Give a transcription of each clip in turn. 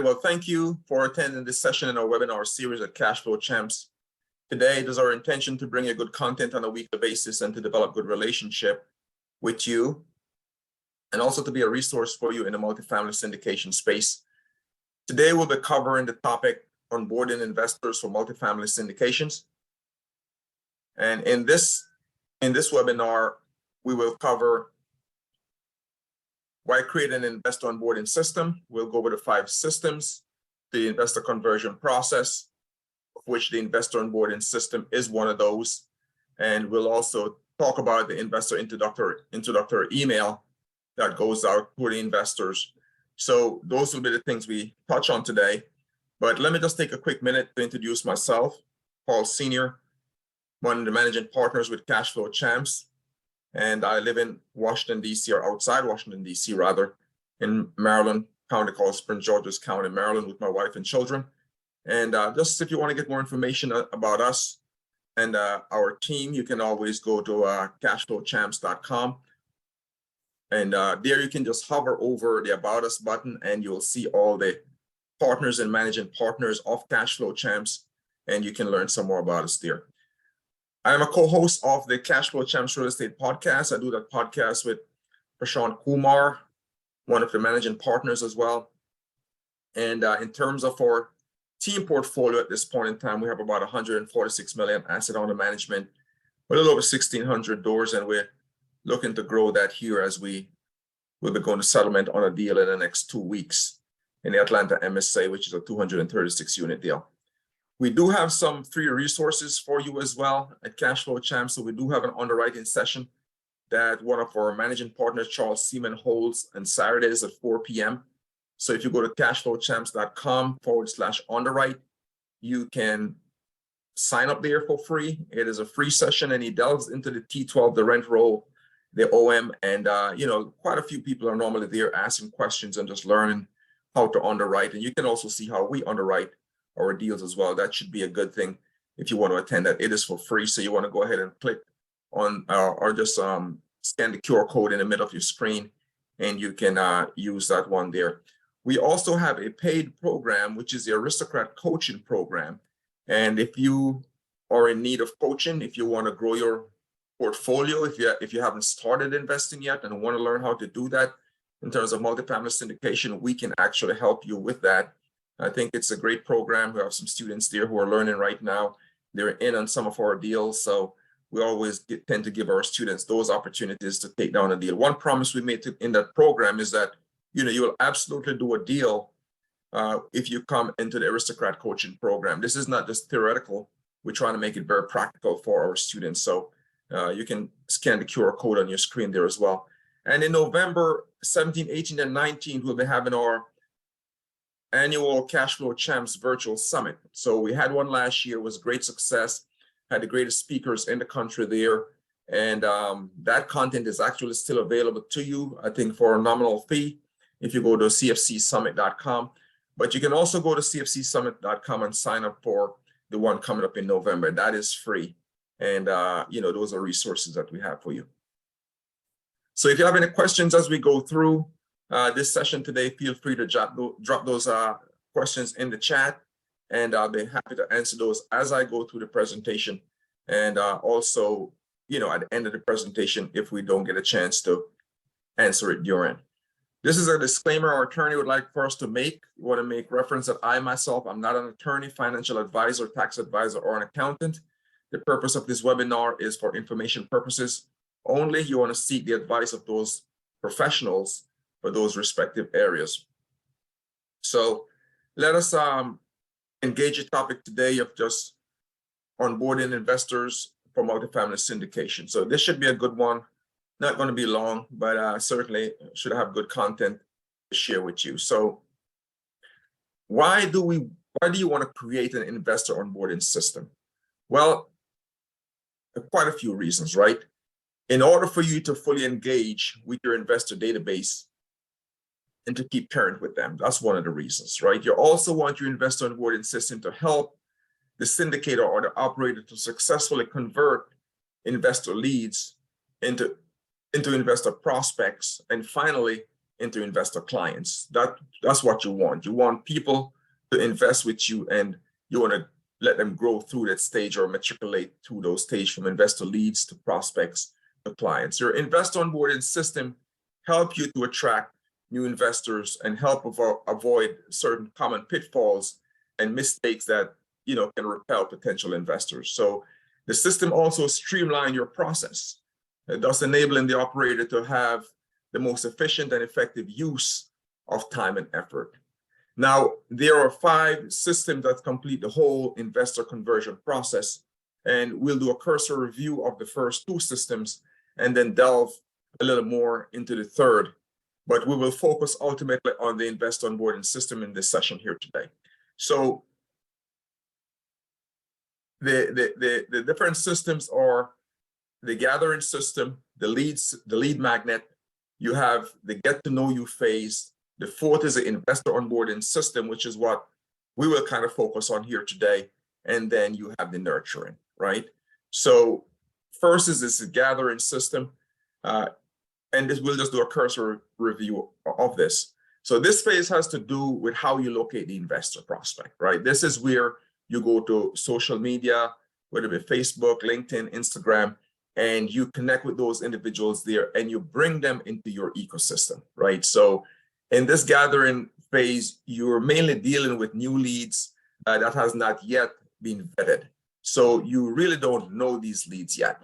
Well, thank you for attending this session in our webinar series at Cashflow Champs. Today, it is our intention to bring you good content on a weekly basis and to develop good relationship with you, and also to be a resource for you in the multifamily syndication space. Today, we'll be covering the topic onboarding investors for multifamily syndications. And in this webinar, we will cover why create an investor onboarding system. We'll go over the 5 systems, the investor conversion process, of which the investor onboarding system is one of those. And we'll also talk about the investor introductory email that goes out to the investors. So those will be the things we touch on today. But let me just take a quick minute to introduce myself. Paul Sr., one of the managing partners with Cashflow Champs. And I live in Washington, D.C., or outside Washington, D.C., rather, in Maryland, county called Prince George's County, Maryland, with my wife and children. And just if you want to get more information about us and our team, you can always go to cashflowchamps.com. And there you can just hover over the About Us button, and you'll see all the partners and managing partners of Cashflow Champs, and you can learn some more about us there. I am a co-host of the Cashflow Champs Real Estate podcast. I do that podcast with Prashant Kumar, one of the managing partners as well. And in terms of our team portfolio at this point in time, we have about 146 million asset under management, a little over 1,600 doors, and we're looking to grow that here as we will be going to settlement on a deal in the next 2 weeks in the Atlanta MSA, which is a 236 unit deal. We do have some free resources for you as well at Cashflow Champs. So we do have an underwriting session that one of our managing partners, Charles Seaman, holds on Saturdays at 4 p.m. So if you go to cashflowchamps.com/underwrite, you can sign up there for free. It is a free session, and he delves into the T12, the rent roll, the OM, and quite a few people are normally there asking questions and just learning how to underwrite. And you can also see how we underwrite our deals as well. That should be a good thing if you want to attend that. It is for free, so you want to go ahead and click on or just scan the QR code in the middle of your screen, and you can use that one there. We also have a paid program, which is the Aristocrat Coaching Program. And if you are in need of coaching, if you want to grow your portfolio, if you haven't started investing yet and want to learn how to do that in terms of multifamily syndication, we can actually help you with that. I think it's a great program. We have some students there who are learning right now. They're in on some of our deals. So we always tend to give our students those opportunities to take down a deal. One promise we made in that program is that, you will absolutely do a deal if you come into the Aristocrat Coaching Program. This is not just theoretical. We're trying to make it very practical for our students. So you can scan the QR code on your screen there as well. And in November 17, 18, and 19, we'll be having our annual Cashflow Champs Virtual Summit. So we had one last year, it was a great success, had the greatest speakers in the country there. And that content is actually still available to you, I think, for a nominal fee if you go to cfcsummit.com. But you can also go to cfcsummit.com and sign up for the one coming up in November. That is free. And, those are resources that we have for you. So if you have any questions as we go through this session today, feel free to drop those questions in the chat, and I'll be happy to answer those as I go through the presentation. And also, at the end of the presentation, if we don't get a chance to answer it during. This is a disclaimer our attorney would like for us to make. We want to make reference that I myself, I'm not an attorney, financial advisor, tax advisor, or an accountant. The purpose of this webinar is for information purposes only. You want to seek the advice of those professionals for those respective areas. So let us engage a topic today of just onboarding investors for multifamily syndication. So this should be a good one. Not going to be long, but certainly should have good content to share with you. So why do you want to create an investor onboarding system? Well, quite a few reasons, right? In order for you to fully engage with your investor database and to keep current with them, that's one of the reasons, right? You also want your investor onboarding system to help the syndicator or the operator to successfully convert investor leads into investor prospects, and finally into investor clients. That's what you want. You want people to invest with you, and you want to let them grow through that stage or matriculate through those stages from investor leads to prospects to clients. Your investor onboarding system help you to attract new investors and help avoid certain common pitfalls and mistakes that can repel potential investors. So the system also streamlines your process, thus enabling the operator to have the most efficient and effective use of time and effort. Now, there are 5 systems that complete the whole investor conversion process, and we'll do a cursory review of the first 2 systems and then delve a little more into the third. But we will focus ultimately on the investor onboarding system in this session here today. So the different systems are the gathering system, the lead magnet. You have the get to know you phase. The 4th is the investor onboarding system, which is what we will kind of focus on here today. And then you have the nurturing, right? So first is this gathering system. And we'll just do a cursory review of this. So this phase has to do with how you locate the investor prospect, right? This is where you go to social media, whether it be Facebook, LinkedIn, Instagram, and you connect with those individuals there and you bring them into your ecosystem, right? So in this gathering phase, you're mainly dealing with new leads that has not yet been vetted. So you really don't know these leads yet.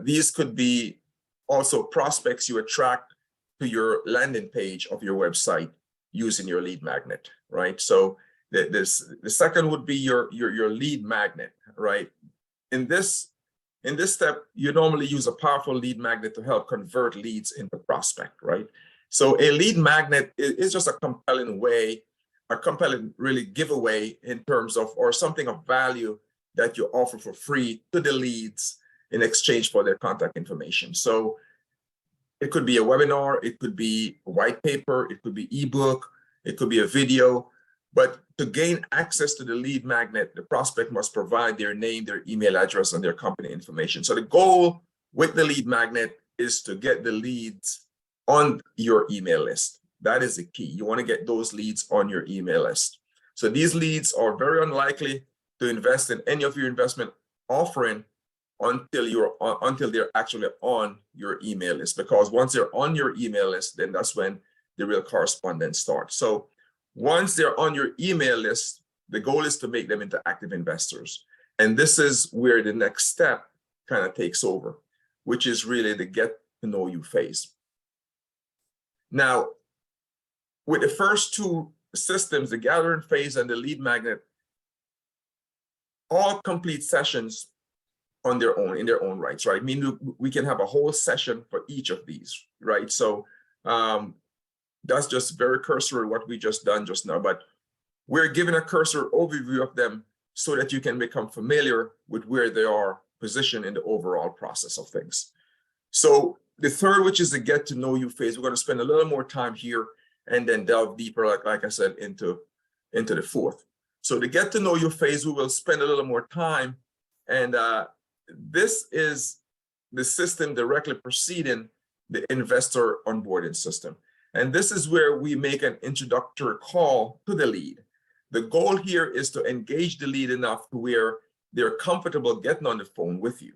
These could be also prospects you attract to your landing page of your website using your lead magnet, right? So the second would be your lead magnet, right? In this step, you normally use a powerful lead magnet to help convert leads into prospect, right? So a lead magnet is just a compelling really giveaway in terms of, or something of value that you offer for free to the leads in exchange for their contact information. So it could be a webinar, it could be a white paper, it could be ebook, it could be a video. But to gain access to the lead magnet, the prospect must provide their name, their email address, and their company information. So the goal with the lead magnet is to get the leads on your email list. That is the key. You want to get those leads on your email list. So these leads are very unlikely to invest in any of your investment offering until they're actually on your email list, because once they're on your email list, then that's when the real correspondence starts. So once they're on your email list, the goal is to make them into active investors. And this is where the next step kind of takes over, which is really the get to know you phase. Now, with the first 2 systems, the gathering phase and the lead magnet, all complete sessions on their own, in their own rights, right? I mean, we can have a whole session for each of these, right? So that's just very cursory what we just done just now, but we're giving a cursory overview of them so that you can become familiar with where they are positioned in the overall process of things. So the third, which is the get to know you phase, we're going to spend a little more time here and then delve deeper, like I said, into the 4th. So the get to know you phase, we will spend a little more time, and this is the system directly preceding the investor onboarding system. And this is where we make an introductory call to the lead. The goal here is to engage the lead enough to where they're comfortable getting on the phone with you.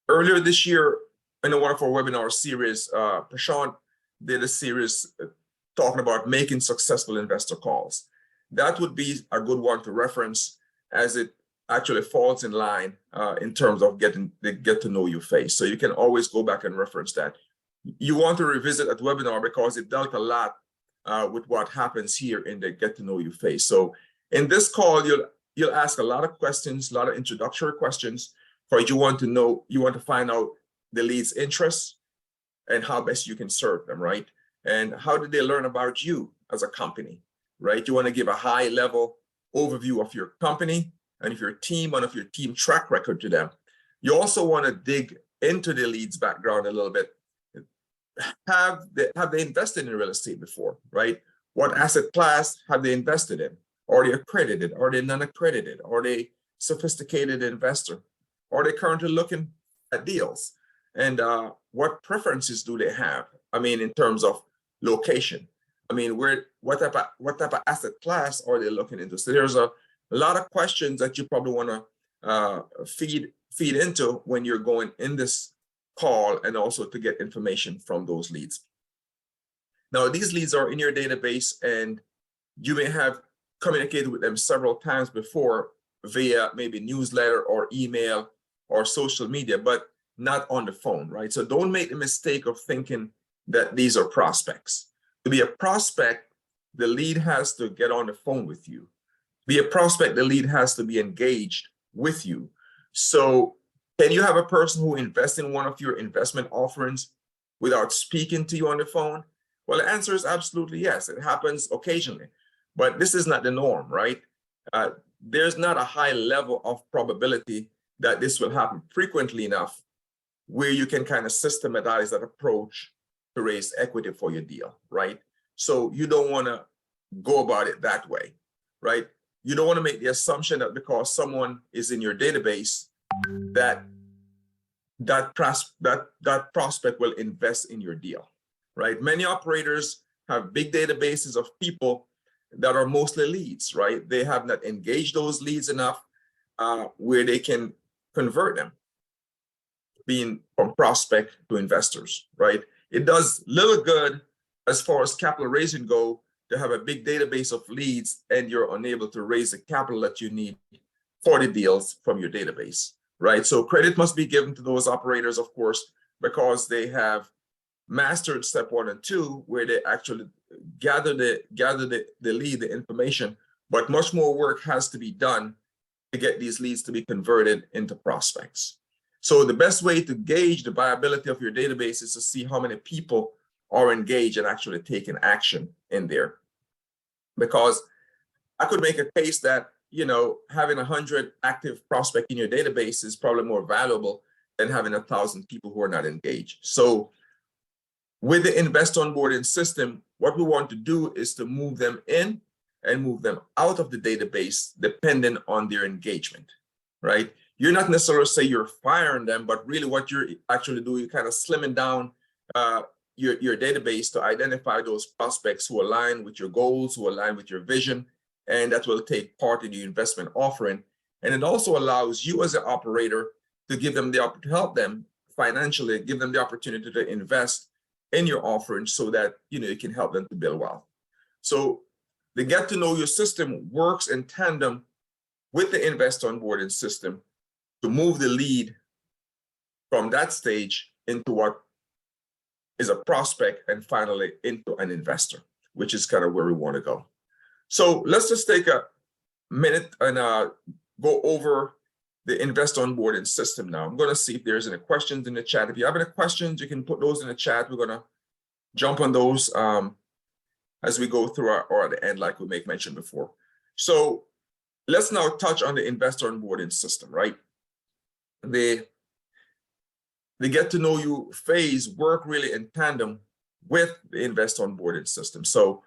Earlier this year, in one of our webinar series, Prashant did a series talking about making successful investor calls. That would be a good one to reference, as it actually falls in line in terms of getting the get to know you phase. So you can always go back and reference that. You want to revisit that webinar because it dealt a lot with what happens here in the get to know you phase. So in this call, you'll ask a lot of questions, a lot of introductory questions, because you want to find out the lead's interests and how best you can serve them, right? And how did they learn about you as a company, right? You want to give a high level overview of your company and of your team and of your team track record to them. You also want to dig into the lead's background a little bit. Have they invested in real estate before, right? What asset class have they invested in? Are they accredited? Are they non-accredited? Are they sophisticated investor? Are they currently looking at deals? And what preferences do they have? I mean, in terms of location. I mean, what type of asset class are they looking into? So there's a lot of questions that you probably want to feed into when you're going in this call, and also to get information from those leads. Now, these leads are in your database, and you may have communicated with them several times before via maybe newsletter or email or social media, but not on the phone, right? So don't make the mistake of thinking that these are prospects. To be a prospect, the lead has to get on the phone with you. To be a prospect, the lead has to be engaged with you. So can you have a person who invests in one of your investment offerings without speaking to you on the phone? Well, the answer is absolutely yes. It happens occasionally, but this is not the norm, right? There's not a high level of probability that this will happen frequently enough where you can kind of systematize that approach to raise equity for your deal, right? So you don't want to go about it that way, right? You don't want to make the assumption that because someone is in your database that prospect will invest in your deal, right? Many operators have big databases of people that are mostly leads, right? They have not engaged those leads enough where they can convert them, being from prospect to investors, right? It does little good as far as capital raising go to have a big database of leads and you're unable to raise the capital that you need for the deals from your database, right? So credit must be given to those operators, of course, because they have mastered step 1 and 2, where they actually gather the lead, the information, but much more work has to be done to get these leads to be converted into prospects. So the best way to gauge the viability of your database is to see how many people are engaged and actually taking action in there. Because I could make a case that, you know, having 100 active prospects in your database is probably more valuable than having 1,000 people who are not engaged. So with the investor onboarding system, what we want to do is to move them in and move them out of the database depending on their engagement, right? You're not necessarily say you're firing them, but really what you're actually doing, you're kind of slimming down your database to identify those prospects who align with your goals, who align with your vision, and that will take part in your investment offering. And it also allows you as an operator to give them the opportunity to help them financially, give them the opportunity to invest in your offering so that, you know, you can help them to build wealth. So the get to know your system works in tandem with the investor onboarding system to move the lead from that stage into what is a prospect and finally into an investor, which is kind of where we want to go. So let's just take a minute and go over the investor onboarding system now. I'm going to see if there's any questions in the chat. If you have any questions, you can put those in the chat. We're going to jump on those as we go through or at the end, like we make mention before. So let's now touch on the investor onboarding system, right? The get to know you phase work really in tandem with the investor onboarding system. So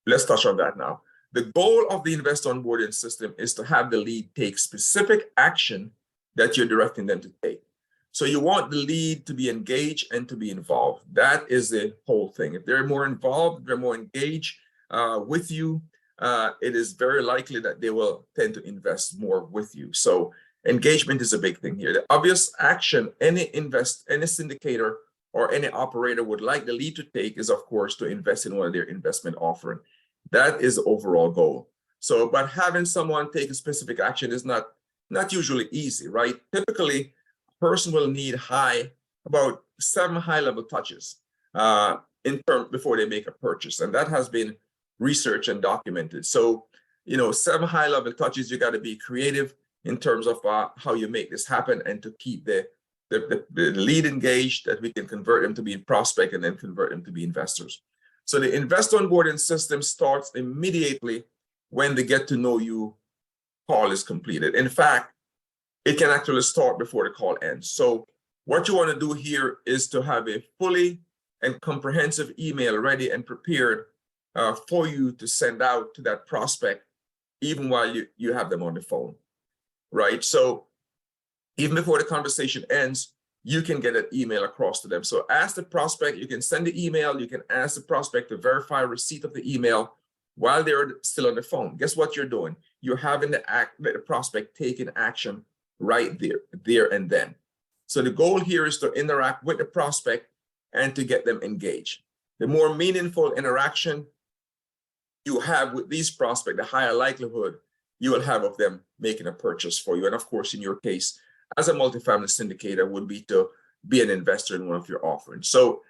let's touch on that now. The goal of the investor onboarding system is to have the lead take specific action that you're directing them to take. So you want the lead to be engaged and to be involved. That is the whole thing. If they're more involved, if they're more engaged with you, it is very likely that they will tend to invest more with you. So engagement is a big thing here. The obvious action any syndicator or any operator would like the lead to take is, of course, to invest in one of their investment offering. That is the overall goal. So, but having someone take a specific action is not usually easy, right? Typically, a person will need about 7 high-level touches before they make a purchase, and that has been researched and documented. So, 7 high-level touches. You got to be creative in terms of how you make this happen, and to keep the lead engaged, that we can convert them to be prospect and then convert them to be investors. So the investor onboarding system starts immediately when the get to know you call is completed. In fact, it can actually start before the call ends. So what you want to do here is to have a fully and comprehensive email ready and prepared for you to send out to that prospect, even while you have them on the phone, right? So even before the conversation ends, you can get an email across to them. So ask the prospect, you can send the email, you can ask the prospect to verify receipt of the email while they're still on the phone. Guess what you're doing? You're having the prospect taking action right there and then. So the goal here is to interact with the prospect and to get them engaged. The more meaningful interaction you have with these prospects, the higher likelihood you will have of them making a purchase for you. And of course, in your case, as a multifamily syndicator, would be to be an investor in one of your offerings. So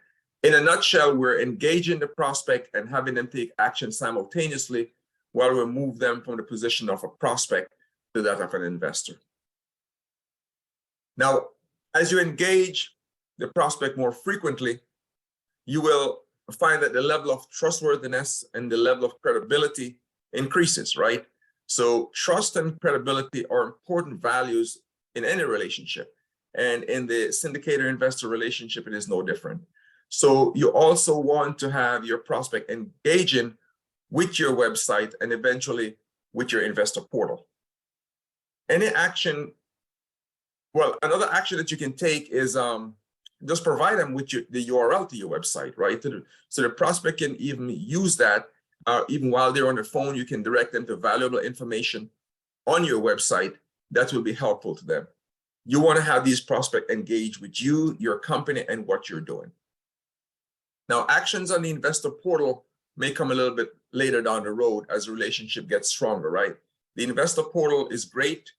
in a nutshell, we're engaging the prospect and having them take action simultaneously while we move them from the position of a prospect to that of an investor. Now, as you engage the prospect more frequently, you will find that the level of trustworthiness and the level of credibility increases, right? So trust and credibility are important values in any relationship. And in the syndicator investor relationship, it is no different. So you also want to have your prospect engaging with your website and eventually with your investor portal. Any action, well, another action that you can take is just provide them with the URL to your website, right? So the prospect can even use that. Even while they're on the phone, you can direct them to valuable information on your website that will be helpful to them. You want to have these prospects engage with you, your company, and what you're doing. Now, actions on the investor portal may come a little bit later down the road as the relationship gets stronger, right? The investor portal is great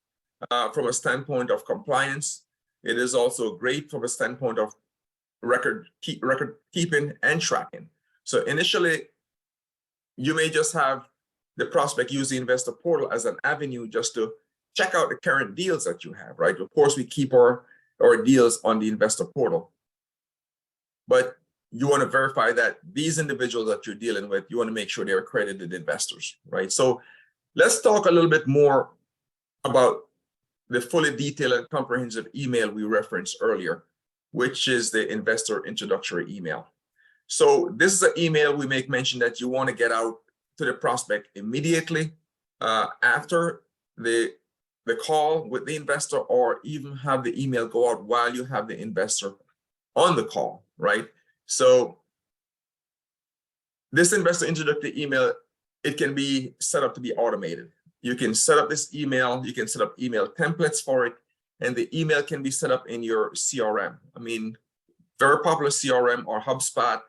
from a standpoint of compliance. It is also great from a standpoint of record keeping and tracking. So initially, you may just have the prospect use the investor portal as an avenue just to check out the current deals that you have, right? Of course, we keep our deals on the investor portal, but you want to verify that these individuals that you're dealing with, you want to make sure they're accredited investors, right? So let's talk a little bit more about the fully detailed and comprehensive email we referenced earlier, which is the investor introductory email. So this is an email we make mention that you want to get out to the prospect immediately after the call with the investor, or even have the email go out while you have the investor on the call, right? So this investor introductory email, it can be set up to be automated. You can set up this email, you can set up email templates for it, and the email can be set up in your CRM. I mean, very popular CRM are HubSpot,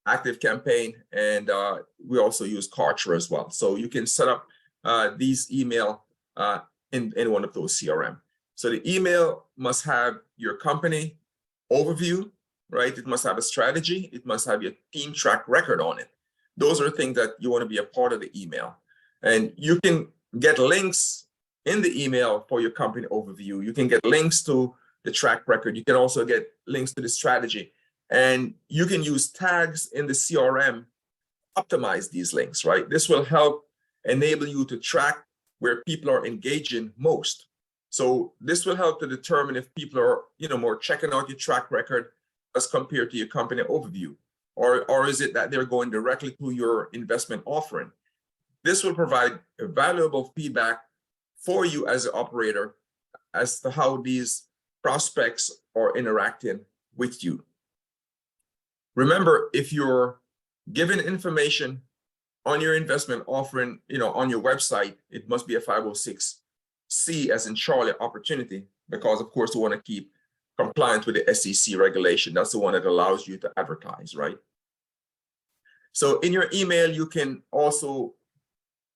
ActiveCampaign, and we also use Kartra as well. So you can set up these email in one of those CRM. So the email must have your company overview, right? It must have a strategy. It must have your team track record on it. Those are things that you want to be a part of the email. And you can get links in the email for your company overview. You can get links to the track record. You can also get links to the strategy. And you can use tags in the CRM, optimize these links, right? This will help enable you to track where people are engaging most. So this will help to determine if people are, more checking out your track record as compared to your company overview, or is it that they're going directly to your investment offering? This will provide valuable feedback for you as an operator as to how these prospects are interacting with you. Remember, if you're given information on your investment offering, on your website, it must be a 506C as in Charlie opportunity, because of course you want to keep compliant with the SEC regulation. That's the one that allows you to advertise, right? So in your email, you can also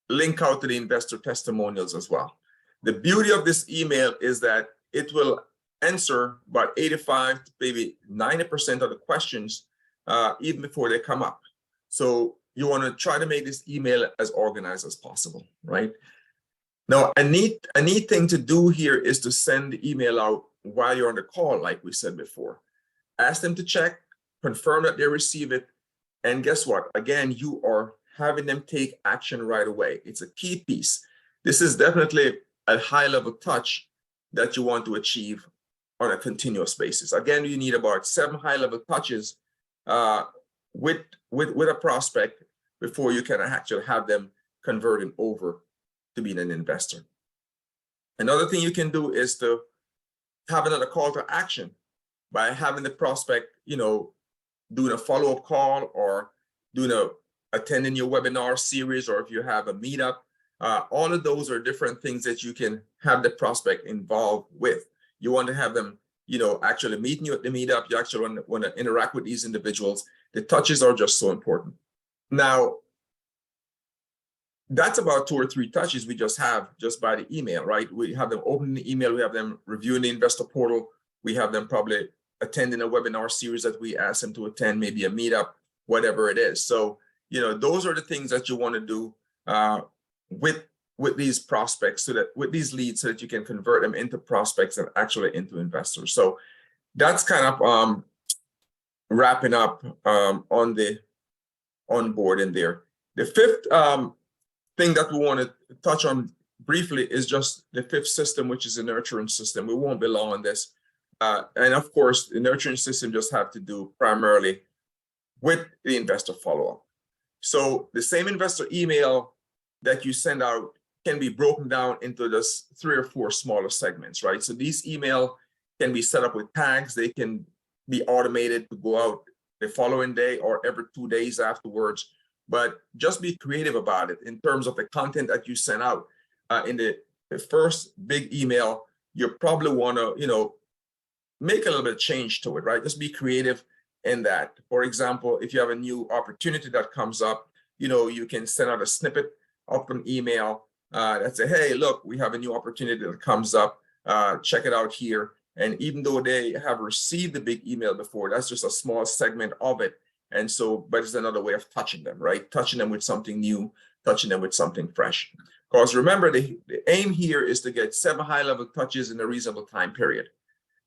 link out to the investor testimonials as well. The beauty of this email is that it will answer about 85 to maybe 90% of the questions even before they come up. So you want to try to make this email as organized as possible, right? Now, a neat thing to do here is to send the email out while you're on the call, like we said before. Ask them to check, confirm that they receive it, and guess what? Again, you are having them take action right away. It's a key piece. This is definitely a high-level touch that you want to achieve on a continuous basis. Again, you need about 7 high-level touches with a prospect before you can actually have them converting over to being an investor. Another thing you can do is to have another call to action. by having the prospect, doing a follow-up call or attending your webinar series, or if you have a meetup, all of those are different things that you can have the prospect involved with. You want to have them, actually meeting you at the meetup. You actually want to interact with these individuals. The touches are just so important. Now, that's about 2 or 3 touches we just have just by the email, right? We have them opening the email, we have them reviewing the investor portal, we have them probably attending a webinar series that we ask them to attend, maybe a meetup, whatever it is. So, those are the things that you want to do with these prospects, so that with these leads, so that you can convert them into prospects and actually into investors. So that's kind of wrapping up on the onboarding there. The fifth thing that we want to touch on briefly is just the fifth system, which is the nurturing system. We won't be long on this. And of course, the nurturing system just have to do primarily with the investor follow-up. So the same investor email that you send out can be broken down into just 3 or 4 smaller segments, right? So these email can be set up with tags. They can be automated to go out the following day or every 2 days afterwards. But just be creative about it in terms of the content that you send out. In the first big email, you probably want to, make a little bit of change to it, right? Just be creative in that. For example, if you have a new opportunity that comes up, you can send out a snippet of an email that say, hey, look, we have a new opportunity that comes up. Check it out here. And even though they have received the big email before, that's just a small segment of it. And so, but it's another way of touching them, right? Touching them with something new, touching them with something fresh. Because remember, the aim here is to get 7 high-level touches in a reasonable time period.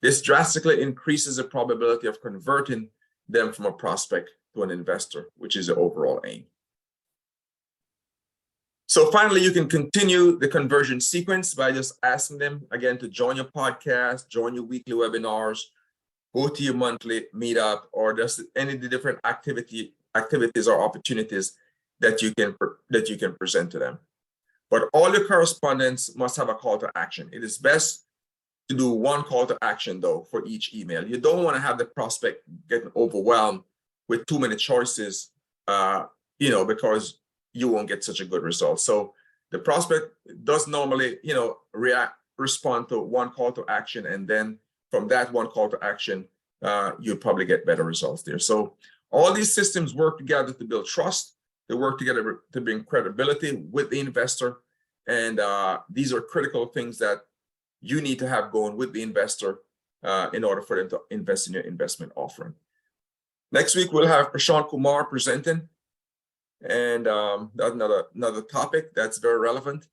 This drastically increases the probability of converting them from a prospect to an investor, which is the overall aim. So finally, you can continue the conversion sequence by just asking them, again, to join your podcast, join your weekly webinars, go to your monthly meetup, or just any of the different activities or opportunities that you can present to them. But all your correspondence must have a call to action. It is best to do 1 call to action, though, for each email. You don't want to have the prospect getting overwhelmed with too many choices, because you won't get such a good result. So the prospect does normally, respond to 1 call to action, and then from that 1 call to action, you'll probably get better results there. So all these systems work together to build trust. They work together to bring credibility with the investor. And these are critical things that you need to have going with the investor in order for them to invest in your investment offering. Next week, we'll have Prashant Kumar presenting. And that's another topic that's very relevant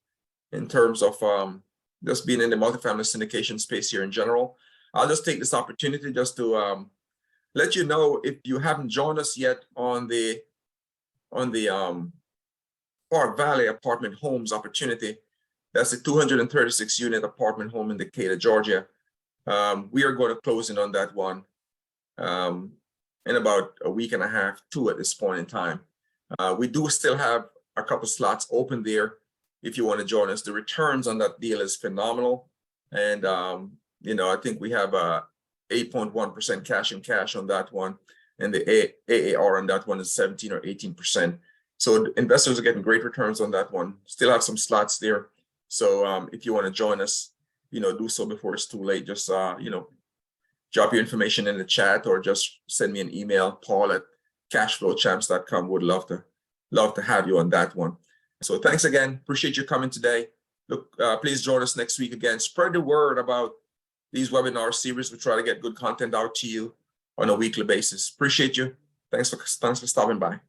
in terms of just being in the multifamily syndication space here in general. I'll just take this opportunity just to let you know, if you haven't joined us yet on the Park Valley apartment homes opportunity. That's a 236 unit apartment home in Decatur, Georgia. We are going to close in on that one in about a week and a half, 2 at this point in time. We do still have a couple slots open there if you want to join us. The returns on that deal is phenomenal. And, I think we have 8.1% cash and cash on that one. And the AAR on that one is 17 or 18%. So investors are getting great returns on that one. Still have some slots there. So if you want to join us, do so before it's too late. Just, drop your information in the chat or just send me an email, paul@cashflowchamps.com. Would love to have you on that one. So thanks again. Appreciate you coming today. Look, please join us next week again. Spread the word about these webinar series. We try to get good content out to you on a weekly basis. Appreciate you. Thanks for stopping by.